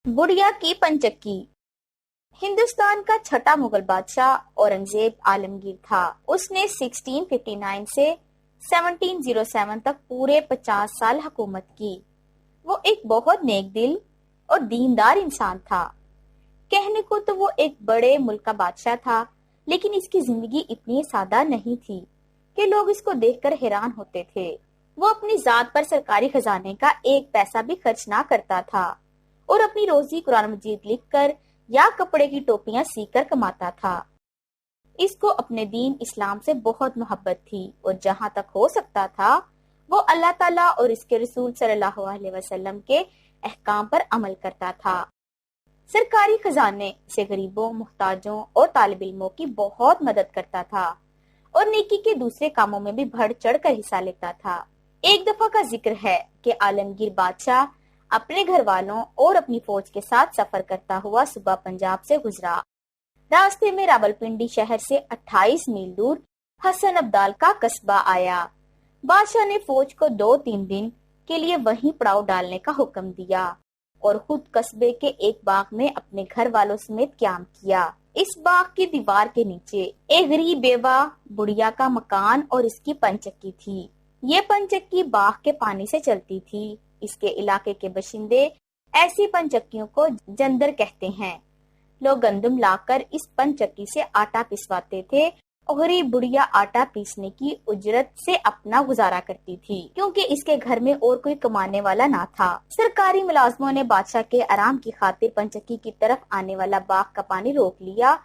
بڑھیا کی پنچکی۔ ہندوستان کا چھٹا مغل بادشاہ اورنگزیب عالمگیر تھا۔ اس نے 1659 سے 1707 تک پورے 50 سال حکومت کی۔ وہ ایک بہت نیک دل اور دیندار انسان تھا۔ کہنے کو تو وہ ایک بڑے ملک کا بادشاہ تھا، لیکن اس کی زندگی اتنی سادہ نہیں تھی کہ لوگ اس کو دیکھ کر حیران ہوتے تھے۔ وہ اپنی ذات پر سرکاری خزانے کا ایک پیسہ بھی خرچ نہ کرتا تھا اور اپنی روزی قرآن مجید لکھ کر یا کپڑے کی ٹوپیاں سی کر کماتا تھا۔ اس کو اپنے دین اسلام سے بہت محبت تھی اور جہاں تک ہو سکتا تھا وہ اللہ تعالیٰ اور اس کے رسول صلی اللہ علیہ وسلم کے احکام پر عمل کرتا تھا۔ سرکاری خزانے سے غریبوں، محتاجوں اور طالب علموں کی بہت مدد کرتا تھا اور نیکی کے دوسرے کاموں میں بھی بڑھ چڑھ کر حصہ لیتا تھا۔ ایک دفعہ کا ذکر ہے کہ عالمگیر بادشاہ اپنے گھر والوں اور اپنی فوج کے ساتھ سفر کرتا ہوا صبح پنجاب سے گزرا۔ راستے میں راولپنڈی شہر سے 28 میل دور حسن ابدال کا قصبہ آیا۔ بادشاہ نے فوج کو 2-3 دن کے لیے وہیں پڑاؤ ڈالنے کا حکم دیا اور خود قصبے کے ایک باغ میں اپنے گھر والوں سمیت قیام کیا۔ اس باغ کی دیوار کے نیچے ایک غریب بیوہ بڑھیا کا مکان اور اس کی پنچکی تھی۔ یہ پنچکی باغ کے پانی سے چلتی تھی۔ اس کے علاقے کے باشندے ایسی پنچکیوں کو جندر کہتے ہیں۔ لوگ گندم لا کر اس پنچکی سے آٹا پسواتے تھے اور غریب بڑھیا آٹا پیسنے کی اجرت سے اپنا گزارا کرتی تھی، کیونکہ اس کے گھر میں اور کوئی کمانے والا نہ تھا۔ سرکاری ملازموں نے بادشاہ کے آرام کی خاطر پنچکی کی طرف آنے والا باغ کا پانی روک لیا،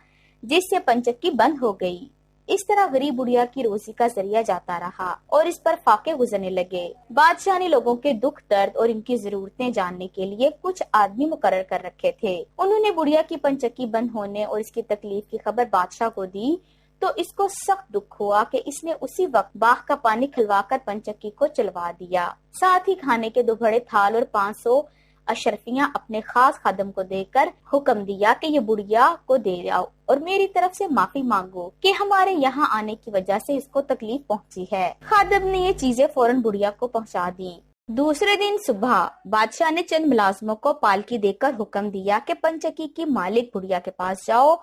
جس سے پنچکی بند ہو گئی۔ اس طرح غریب بڑھیا کی روزی کا ذریعہ جاتا رہا اور اس پر فاقے گزرنے لگے۔ بادشاہ نے لوگوں کے دکھ درد اور ان کی ضرورتیں جاننے کے لیے کچھ آدمی مقرر کر رکھے تھے۔ انہوں نے بڑھیا کی پنچکی بند ہونے اور اس کی تکلیف کی خبر بادشاہ کو دی تو اس کو سخت دکھ ہوا کہ اس نے اسی وقت باغ کا پانی کھلوا کر پنچکی کو چلوا دیا۔ ساتھ ہی کھانے کے 2 بڑے تھال اور 500 اشرفیاں اپنے خاص خادم کو دے کر حکم دیا کہ یہ بڑھیا کو دے جاؤ اور میری طرف سے معافی مانگو کہ ہمارے یہاں آنے کی وجہ سے اس کو تکلیف پہنچی ہے۔ خادم نے یہ چیزیں فوراً بڑھیا کو پہنچا دی۔ دوسرے دن صبح بادشاہ نے چند ملازموں کو پالکی دے کر حکم دیا کہ پنچکی کی مالک بڑھیا کے پاس جاؤ،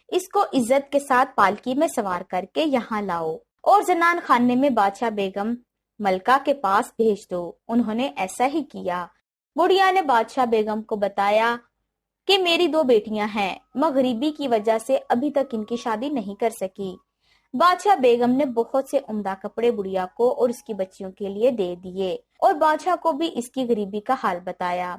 اس کو عزت کے ساتھ پالکی میں سوار کر کے یہاں لاؤ اور زنان خانے میں بادشاہ بیگم ملکہ کے پاس بھیج دو۔ انہوں نے ایسا ہی کیا۔ بڑھیا نے بادشاہ بیگم کو بتایا کہ میری 2 بیٹیاں ہیں، میں غریبی کی وجہ سے ابھی تک ان کی شادی نہیں کر سکی۔ بادشاہ بیگم نے بہت سے عمدہ کپڑے بڑھیا کو اور اس کی بچیوں کے لیے دے دیے اور بادشاہ کو بھی اس کی غریبی کا حال بتایا۔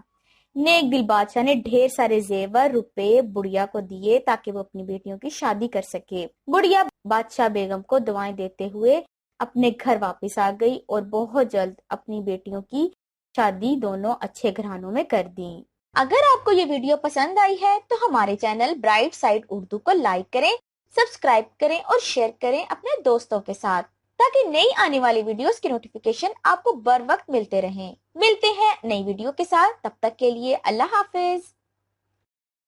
نیک دل بادشاہ نے ڈھیر سارے زیور روپے بڑھیا کو دیے تاکہ وہ اپنی بیٹیوں کی شادی کر سکے۔ بڑھیا بادشاہ بیگم کو دعائیں دیتے ہوئے اپنے گھر واپس آ گئی اور بہت جلد اپنی بیٹیوں کی شادی دونوں اچھے گھرانوں میں کر دی۔ اگر آپ کو یہ ویڈیو پسند آئی ہے تو ہمارے چینل برائٹ سائڈ اردو کو لائک کریں، سبسکرائب کریں اور شیئر کریں اپنے دوستوں کے ساتھ تاکہ نئی آنے والی ویڈیوز کی نوٹیفیکیشن آپ کو بر وقت ملتے رہیں۔ ملتے ہیں نئی ویڈیو کے ساتھ، تب تک کے لیے اللہ حافظ۔